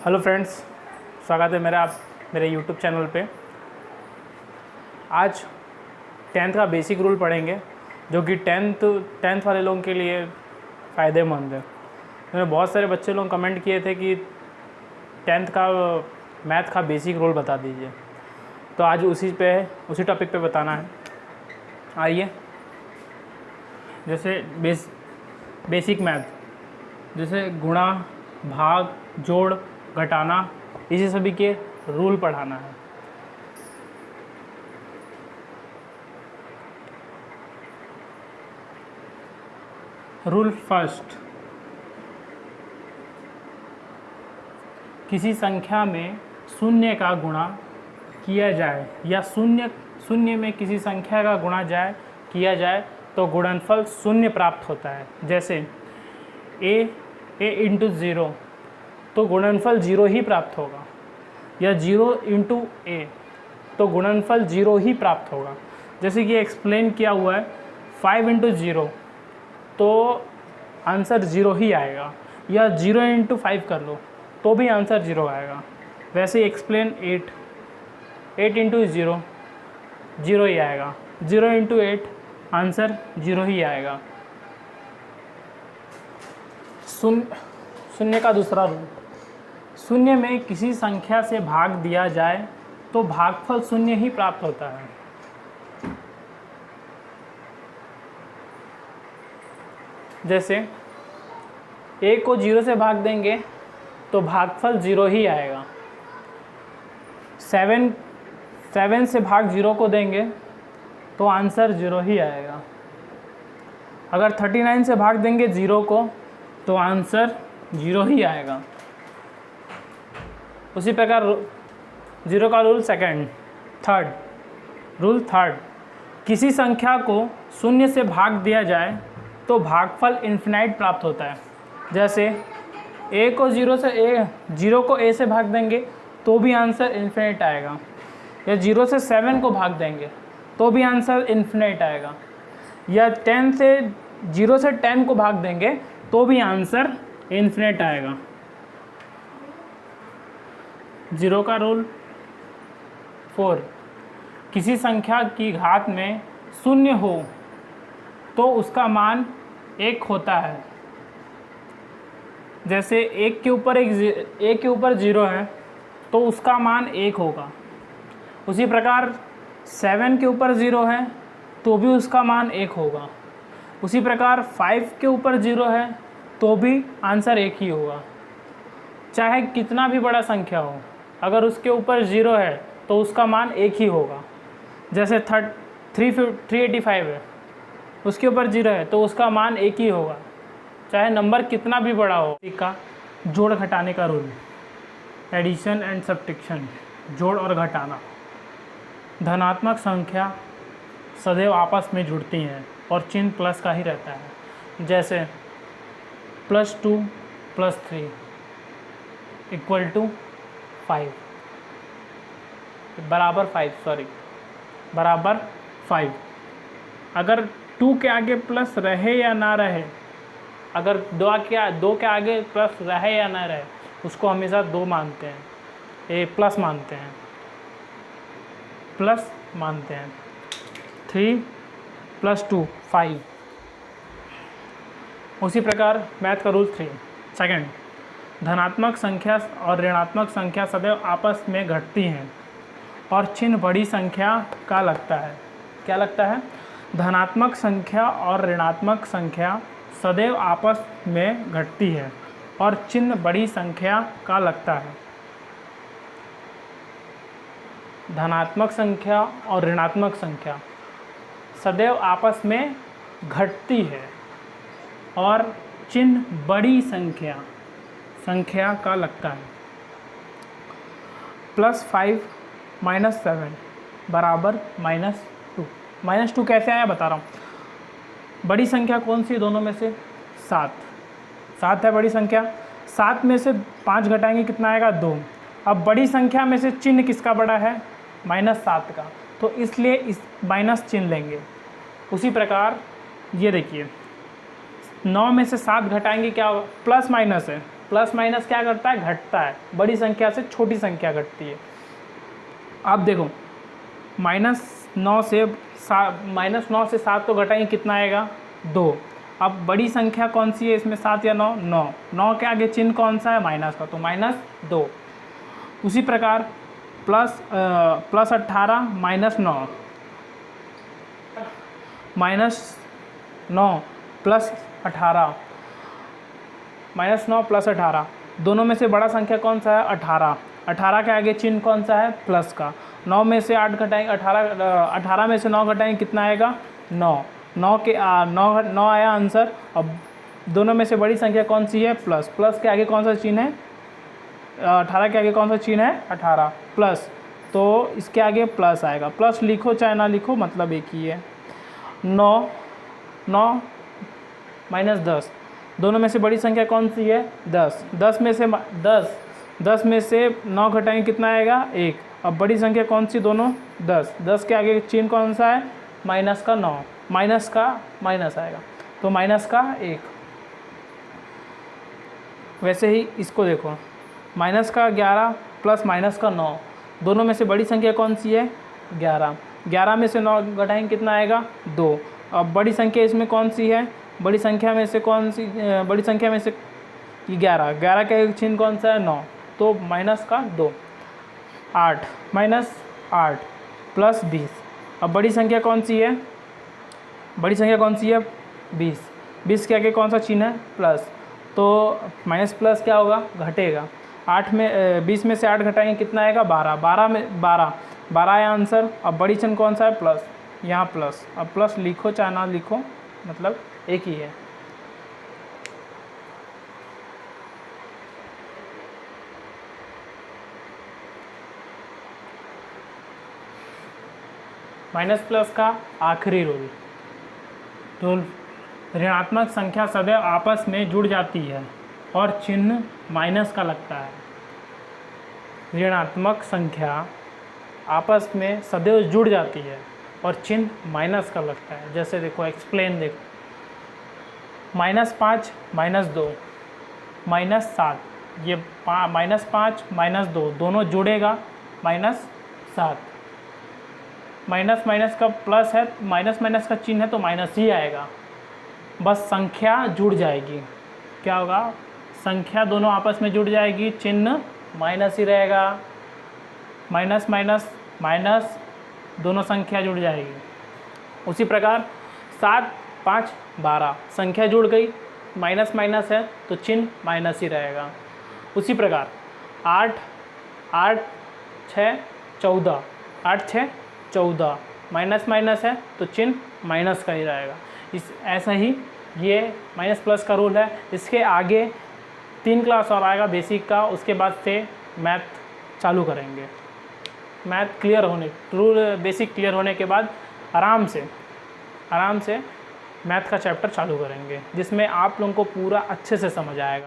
Hello friends, स्वागत है मेरे यूट्यूब चैनल पे। आज 10th का बेसिक रूल पढ़ेंगे जो कि टेंथ वाले लोगों के लिए फ़ायदेमंद है। मैंने बहुत सारे बच्चे लोग कमेंट किए थे कि 10th का मैथ का बेसिक रूल बता दीजिए, तो आज उसी टॉपिक पे बताना है। आइए, जैसे बेसिक मैथ, जैसे गुणा, भाग, जोड़, घटाना, इसी सभी के रूल पढ़ाना है। रूल फर्स्ट, किसी संख्या में शून्य का गुणा किया जाए या शून्य में किसी संख्या का गुणा किया जाए तो गुणनफल शून्य प्राप्त होता है। जैसे a इंटू ज़ीरो, तो गुणनफल 0 ही प्राप्त होगा, या 0 इंटू a, तो गुणनफल 0 ही प्राप्त होगा। जैसे कि एक्सप्लेन किया हुआ है 5 इंटू 0, तो आंसर 0 ही आएगा, या 0 इंटू 5 कर लो तो भी आंसर 0 आएगा। वैसे ही एक्सप्लेन 8 इंटू 0, 0 ही आएगा, 0 इंटू 8 आंसर 0 ही आएगा। शून्य का दूसरा रूल, शून्य में किसी संख्या से भाग दिया जाए तो भागफल शून्य ही प्राप्त होता है। जैसे a को 0 से भाग देंगे तो भागफल 0 ही आएगा। 7 से भाग 0 को देंगे तो आंसर 0 ही आएगा। अगर 39 से भाग देंगे 0 को तो आंसर 0 ही आएगा। उसी प्रकार 0 का रूल थर्ड, किसी संख्या को शून्य से भाग दिया जाए तो भागफल इन्फिनाइट प्राप्त होता है। जैसे a को 0 को a से भाग देंगे तो भी आंसर इन्फिनाइट आएगा, या 0 से 7 को भाग देंगे तो भी आंसर इन्फिनाइट आएगा, या 0 से 10 को भाग देंगे तो भी आंसर इन्फिनाइट आएगा। 0 का रूल 4, किसी संख्या की घात में शून्य हो तो उसका मान 1 होता है। जैसे 1 के ऊपर 0 है तो उसका मान 1 होगा। उसी प्रकार 7 के ऊपर 0 है तो भी उसका मान 1 होगा। उसी प्रकार 5 के ऊपर 0 है तो भी आंसर 1 ही होगा। चाहे कितना भी बड़ा संख्या हो, अगर उसके ऊपर 0 है तो उसका मान 1 ही होगा। जैसे 385 है, उसके ऊपर 0 है तो उसका मान 1 ही होगा, चाहे नंबर कितना भी बड़ा हो। का जोड़ घटाने का रूल, एडिशन एंड सब्ट्रैक्शन, जोड़ और घटाना। धनात्मक संख्या सदैव आपस में जुड़ती हैं और चिन्ह प्लस का ही रहता है। जैसे +2 + 3 = 5 बराबर 5। अगर 2 के आगे प्लस रहे या ना रहे, अगर 2 के आगे प्लस रहे या ना रहे, उसको हमेशा 2 मानते हैं, प्लस मानते हैं। 3 + 2 5। उसी प्रकार मैथ का रूल 3 सेकंड, धनात्मक संख्या और ऋणात्मक संख्या सदैव आपस में घटती हैं और चिन्ह बड़ी संख्या का लगता है। क्या लगता है? धनात्मक संख्या और ऋणात्मक संख्या सदैव आपस में घटती है और चिन्ह बड़ी संख्या का लगता है। धनात्मक संख्या और ऋणात्मक संख्या सदैव आपस में घटती है और चिन्ह बड़ी संख्या का लगता है। +5 - 7 बराबर -2। -2 कैसे आया बता रहा हूँ। बड़ी संख्या कौन सी दोनों में से? 7 है बड़ी संख्या। 7 में से 5 घटाएंगे कितना आएगा? 2। अब बड़ी संख्या में से चिन्ह किसका बड़ा है? -7 का, तो इसलिए इस माइनस चिन्ह लेंगे। उसी प्रकार ये देखिए 9 में से 7 घटाएंगे क्या होगा? प्लस माइनस है प्लस माइनस क्या करता है, घटता है, बड़ी संख्या से छोटी संख्या घटती है। अब देखो -9 से 7 तो घटाएंगे, कितना आएगा 2। अब बड़ी संख्या कौन सी है इसमें, 7 या 9, 9 के आगे चिन्ह कौन सा है, माइनस का, तो -2। उसी प्रकार +18 -9 -9 +18 -9 +18, दोनों में से बड़ा संख्या कौन सा है, 18। 18 के आगे चिन्ह कौन सा है, प्लस का। 9 में से 8 घटाएंगे, 18 में से 9 घटाएंगे, कितना आएगा 9। 9 आया आंसर। अब दोनों में से बड़ी संख्या कौन सी है, प्लस। प्लस के आगे कौन सा चिन्ह है, 18 के आगे कौन सा चिन्ह है, 18 प्लस, तो इसके आगे प्लस आएगा। प्लस लिखो चाहे ना लिखो, मतलब एक ही है। 9 -10, दोनों में से बड़ी संख्या कौन सी है, 10। 10 में से 9 घटाएंगे, कितना आएगा 1। अब बड़ी संख्या कौन सी दोनों, 10। 10 के आगे चिन्ह कौन सा है, माइनस का 9, माइनस का माइनस आएगा, तो माइनस का 1। वैसे ही इसको देखो, माइनस का 11 प्लस माइनस का 9, दोनों में से बड़ी संख्या कौन सी है, 11। 11 में से 9 घटाएंगे, कितना आएगा 2। अब बड़ी संख्या इसमें कौन सी है, बड़ी संख्या में से 11। 11 का एक चिन्ह कौन सा है, 9, तो माइनस का 2। 8 -8 प्लस 20। अब बड़ी संख्या कौन सी है, बड़ी संख्या कौन सी है, 20। 20 के आगे कौन सा चिन्ह है, प्लस, तो माइनस प्लस क्या होगा, घटेगा। 20 में से 8 घटाएंगे, कितना आएगा 12। 12 आया आंसर। अब बड़ी चिन्ह कौन सा है, प्लस, यहाँ प्लस। अब प्लस लिखो चाहे ना लिखो, मतलब एक ही है। माइनस प्लस का आखिरी रूल, ऋणात्मक संख्या सदैव आपस में जुड़ जाती है और चिन्ह माइनस का लगता है। ऋणात्मक संख्या आपस में सदैव जुड़ जाती है और चिन्ह माइनस का लगता है। जैसे देखो, एक्सप्लेन देखो, -5 -2 -7, ये -5 -2 दोनों जुड़ेगा, -7। माइनस माइनस का प्लस है, माइनस माइनस का चिन्ह है, तो माइनस ही आएगा। बस संख्या जुड़ जाएगी, क्या होगा, संख्या दोनों आपस में जुड़ जाएगी, चिन्ह माइनस ही रहेगा। माइनस माइनस माइनस, दोनों संख्या जुड़ जाएगी। उसी प्रकार 7 5 12, संख्या जुड़ गई, माइनस माइनस है तो चिन्ह माइनस ही रहेगा। उसी प्रकार 8 6 14, 8 6 14, माइनस माइनस है तो चिन्ह माइनस का ही रहेगा। ऐसा ही ये माइनस प्लस का रूल है। इसके आगे 3 क्लास और आएगा बेसिक का, उसके बाद से मैथ चालू करेंगे। मैथ क्लियर होने, रूल बेसिक क्लियर होने के बाद आराम से मैथ का चैप्टर चालू करेंगे, जिसमें आप लोगों को पूरा अच्छे से समझ आएगा।